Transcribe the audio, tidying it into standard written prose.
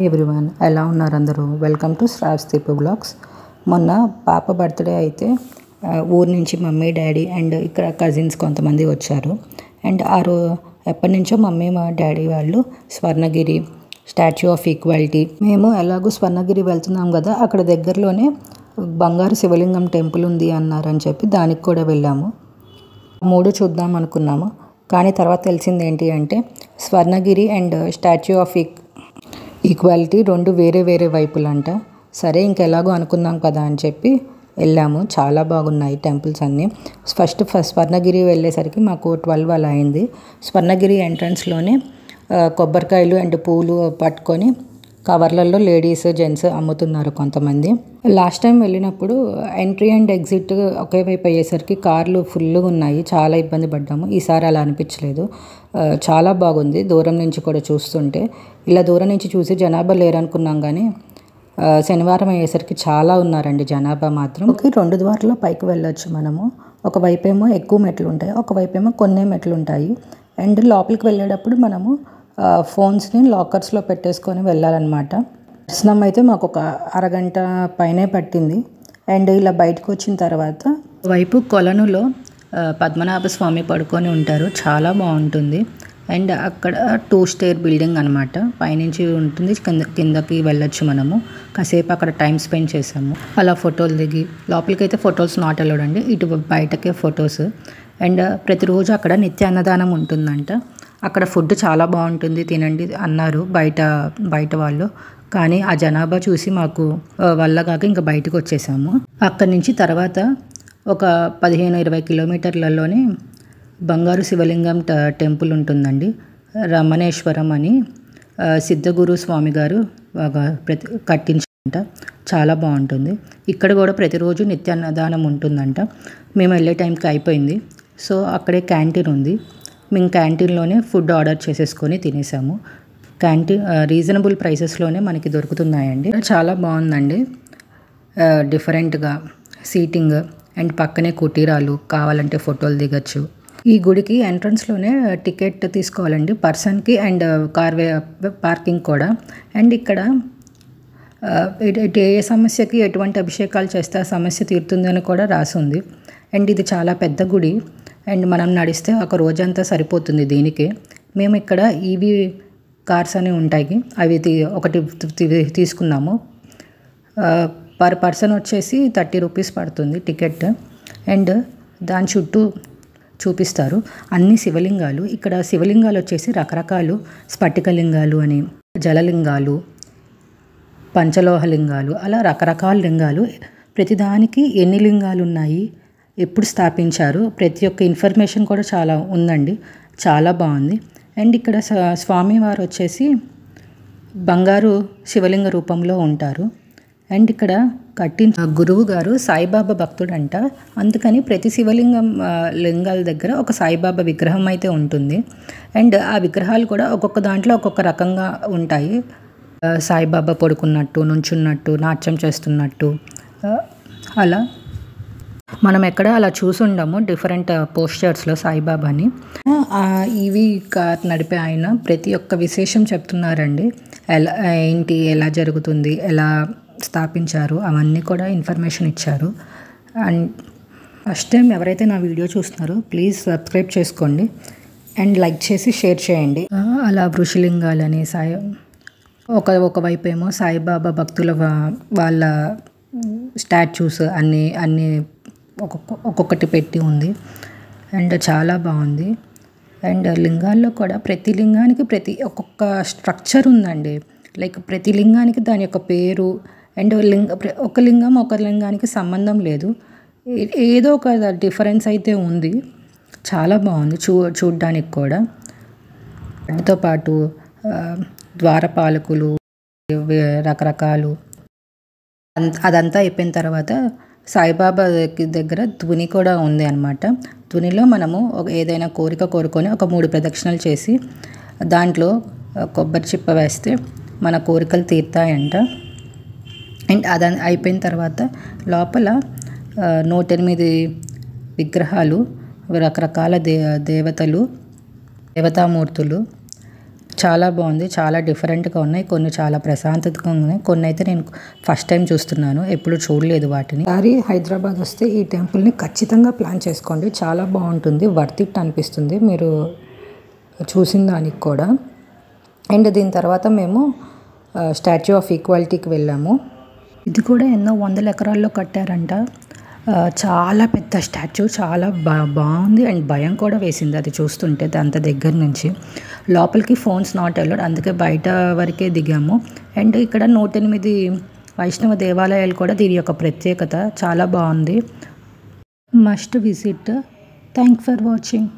Everyone ఎలా ఉన్నారు అందరూ? Welcome to Shravs Deepu blogs. మొన్న పాప బర్త్డే అయితే ఊరు నుంచి మమ్మీ డాడీ అండ్ ఇక్కడ కజిన్స్ కొంతమంది వచ్చారు. అండ్ ఎప్పటి నుంచో మమ్మీ మా డాడీ వాళ్ళు స్వర్ణగిరి స్టాచ్యూ ఆఫ్ ఈక్వాలిటీ, మేము ఎలాగో స్వర్ణగిరి వెళ్తున్నాం కదా, అక్కడ దగ్గరలోనే బంగారు శివలింగం టెంపుల్ ఉంది అన్నారని చెప్పి దానికి కూడా వెళ్ళాము. మూడు చూద్దాం అనుకున్నాము, కానీ తర్వాత తెలిసింది ఏంటి అంటే Swarnagiri and statue of equality రెండు వేరే వేరే వైపులంట. సరే ఇంకెలాగో అనుకుందాం కదా అని చెప్పి వెళ్ళాము. చాలా బాగున్నాయి టెంపుల్స్ అన్నీ. ఫస్ట్ స్వర్ణగిరి వెళ్ళేసరికి మాకు 12 అలా అయింది. స్వర్ణగిరి ఎంట్రన్స్లోనే కొబ్బరికాయలు అండ్ పూలు పట్టుకొని కవర్లలో లేడీస్ జెంట్స్ అమ్ముతున్నారు కొంతమంది. లాస్ట్ టైం వెళ్ళినప్పుడు ఎంట్రీ అండ్ ఎగ్జిట్ ఒకే వైపు అయ్యేసరికి కార్లు ఫుల్గా ఉన్నాయి, చాలా ఇబ్బంది పడ్డాము. ఈసారి అలా అనిపించలేదు, చాలా బాగుంది. దూరం నుంచి కూడా చూస్తుంటే ఇలా దూరం నుంచి చూసి జనాభా లేరనుకున్నాం, కానీ శనివారం అయ్యేసరికి చాలా ఉన్నారండి జనాభా మాత్రం. 2 ద్వారాల పైకి వెళ్ళొచ్చు మనము. ఒకవైపు ఏమో ఎక్కువ మెట్లు ఉంటాయి, ఒకవైపు ఏమో కొన్ని మెట్లు ఉంటాయి. అండ్ లోపలికి వెళ్ళేటప్పుడు మనము ఫోన్స్ని లాకర్స్లో పెట్టేసుకొని వెళ్ళాలన్నమాట. దర్శనం అయితే మాకు ఒక అరగంట పైనే పట్టింది. అండ్ ఇలా బయటకు వచ్చిన తర్వాత వైపు కొలనులో పద్మనాభ స్వామి పడుకొని ఉంటారు, చాలా బాగుంటుంది. అండ్ అక్కడ 2 స్టేర్ బిల్డింగ్ అనమాట, పైనుంచి ఉంటుంది, కిందకి వెళ్ళొచ్చు మనము. కాసేపు అక్కడ టైం స్పెండ్ చేసాము, అలా ఫోటోలు దిగి. లోపలికి అయితే ఫొటోస్ నాట్ అలౌడ్ అండి, ఇటు బయటకే ఫొటోస్. అండ్ ప్రతిరోజు అక్కడ నిత్య అన్నదానం ఉంటుందంట. అక్కడ ఫుడ్ చాలా బాగుంటుంది, తినండి అన్నారు బయట వాళ్ళు. కానీ ఆ జనాభా చూసి మాకు వల్ల కాక ఇంకా బయటకు వచ్చేసాము. అక్కడి నుంచి తర్వాత ఒక 15-20 కిలోమీటర్లలోనే బంగారు శివలింగం టెంపుల్ ఉంటుందండి. రమణేశ్వరం అని సిద్ధగురు స్వామి గారు కట్టించారంట, చాలా బాగుంటుంది. ఇక్కడ కూడా ప్రతిరోజు నిత్యాన్నదానం ఉంటుందంట. మేము వెళ్ళే టైంకి అయిపోయింది, సో అక్కడే క్యాంటీన్ ఉంది. మేము క్యాంటీన్లోనే ఫుడ్ ఆర్డర్ చేసేసుకొని తినేసాము. క్యాంటీన్ రీజనబుల్ ప్రైసెస్లోనే మనకి దొరుకుతున్నాయండి. చాలా బాగుందండి, డిఫరెంట్గా సీటింగ్ అండ్ పక్కనే కుటీరాలు, కావాలంటే ఫోటోలు దిగచ్చు. ఈ గుడికి ఎంట్రన్స్లోనే టికెట్ తీసుకోవాలండి పర్సన్కి, అండ్ కార్ పార్కింగ్ కూడా. అండ్ ఇక్కడ ఏ సమస్యకి ఎటువంటి అభిషేకాలు చేస్తే ఆ సమస్య తీరుతుంది అని కూడా రాసి ఉంది. అండ్ ఇది చాలా పెద్ద గుడి, అండ్ మనం నడిస్తే ఒక రోజంతా సరిపోతుంది దీనికి. మేము ఇక్కడ ఈవీ కార్స్ అని ఉంటాయి, అవి ఒకటి తీసుకున్నాము. పర్ పర్సన్ వచ్చేసి 30 రూపీస్ పడుతుంది టికెట్. అండ్ దాని చుట్టూ చూపిస్తారు అన్ని శివలింగాలు. ఇక్కడ శివలింగాలు వచ్చేసి రకరకాలు, స్ఫటికలింగాలు అని, జలలింగాలు, పంచలోహలింగాలు, అలా రకరకాల లింగాలు. ప్రతిదానికి ఎన్ని లింగాలు ఉన్నాయి, ఎప్పుడు స్థాపించారు, ప్రతి ఒక్క ఇన్ఫర్మేషన్ కూడా చాలా ఉందండి, చాలా బాగుంది. అండ్ ఇక్కడ స్వామివారు వచ్చేసి బంగారు శివలింగ రూపంలో ఉంటారు. అండ్ ఇక్కడ కట్టించిన గురువు గారు సాయిబాబా భక్తుడంట, అందుకని ప్రతి శివలింగం లింగాల దగ్గర ఒక సాయిబాబా విగ్రహం అయితే ఉంటుంది. అండ్ ఆ విగ్రహాలు కూడా ఒక్కొక్క దాంట్లో ఒక్కొక్క రకంగా ఉంటాయి. సాయిబాబా పడుకున్నట్టు, నుంచున్నట్టు, నాట్యం చేస్తున్నట్టు, అలా మనం ఎక్కడ అలా చూసుండము డిఫరెంట్ పోస్చర్స్లో సాయిబాబాని. ఈవీ కార్ నడిపే ఆయన ప్రతి ఒక్క విశేషం చెప్తున్నారండి, ఎలా జరుగుతుంది, ఎలా స్థాపించారు, అవన్నీ కూడా ఇన్ఫర్మేషన్ ఇచ్చారు. అండ్ ఫస్ట్ టైం ఎవరైతే నా వీడియో చూస్తున్నారో ప్లీజ్ సబ్స్క్రైబ్ చేసుకోండి అండ్ లైక్ చేసి షేర్ చేయండి. అలా ఋషిలింగాలని ఒకవైపు ఏమో సాయిబాబా భక్తుల వాళ్ళ స్టాచ్యూస్ అన్నీ ఒక్కొక్కటి పెట్టి ఉంది. అండ్ చాలా బాగుంది. అండ్ లింగాల్లో కూడా ప్రతి లింగానికి ఒక్కొక్క స్ట్రక్చర్ ఉందండి. లైక్ ప్రతి లింగానికి దాని యొక్క పేరు. అండ్ ఒక లింగానికి సంబంధం లేదు, ఏదో ఒక డిఫరెన్స్ అయితే ఉంది. చాలా బాగుంది చూడ్డానికి కూడా. వాటితో పాటు ద్వారపాలకులు, రకరకాలు. అదంతా అయిపోయిన తర్వాత సాయిబాబా దగ్గర తుని కూడా ఉంది అనమాట. తునిలో మనము ఏదైనా కోరిక కోరుకొని ఒక 3 ప్రదక్షిణలు చేసి దాంట్లో కొబ్బరి చిప్ప వేస్తే మన కోరికలు తీరుతాయంట. అండ్ అది అయిపోయిన తర్వాత లోపల 108 విగ్రహాలు, రకరకాల దేవతలు, దేవతామూర్తులు, చాలా బాగుంది, చాలా డిఫరెంట్గా ఉన్నాయి, కొన్ని చాలా ప్రశాంతతగా ఉన్నాయి, కొన్ని అయితే నేను ఫస్ట్ టైం చూస్తున్నాను, ఎప్పుడు చూడలేదు వాటిని. సారి హైదరాబాద్ వస్తే ఈ టెంపుల్ని ఖచ్చితంగా ప్లాన్ చేసుకోండి, చాలా బాగుంటుంది, వర్త్ ఇట్ అనిపిస్తుంది మీరు చూసిన దానికి కూడా. అండ్ దీని తర్వాత మేము స్టాచ్యూ ఆఫ్ ఈక్వాలిటీకి వెళ్ళాము. ఇది కూడా ఎన్నో వందల ఎకరాల్లో కట్టారంట. చాలా పెద్ద స్టాచ్యూ, చాలా బాగుంది అండ్ భయం కూడా వేసింది అది చూస్తుంటే అంత దగ్గర నుంచి. లోపలికి ఫోన్స్ నాట్ అలౌడ్, అందుకే బయట వరకే దిగాము. అండ్ ఇక్కడ 108 వైష్ణవ దేవాలయాలు కూడా దీని యొక్క ప్రత్యేకత, చాలా బాగుంది, must visit. Thank for watching.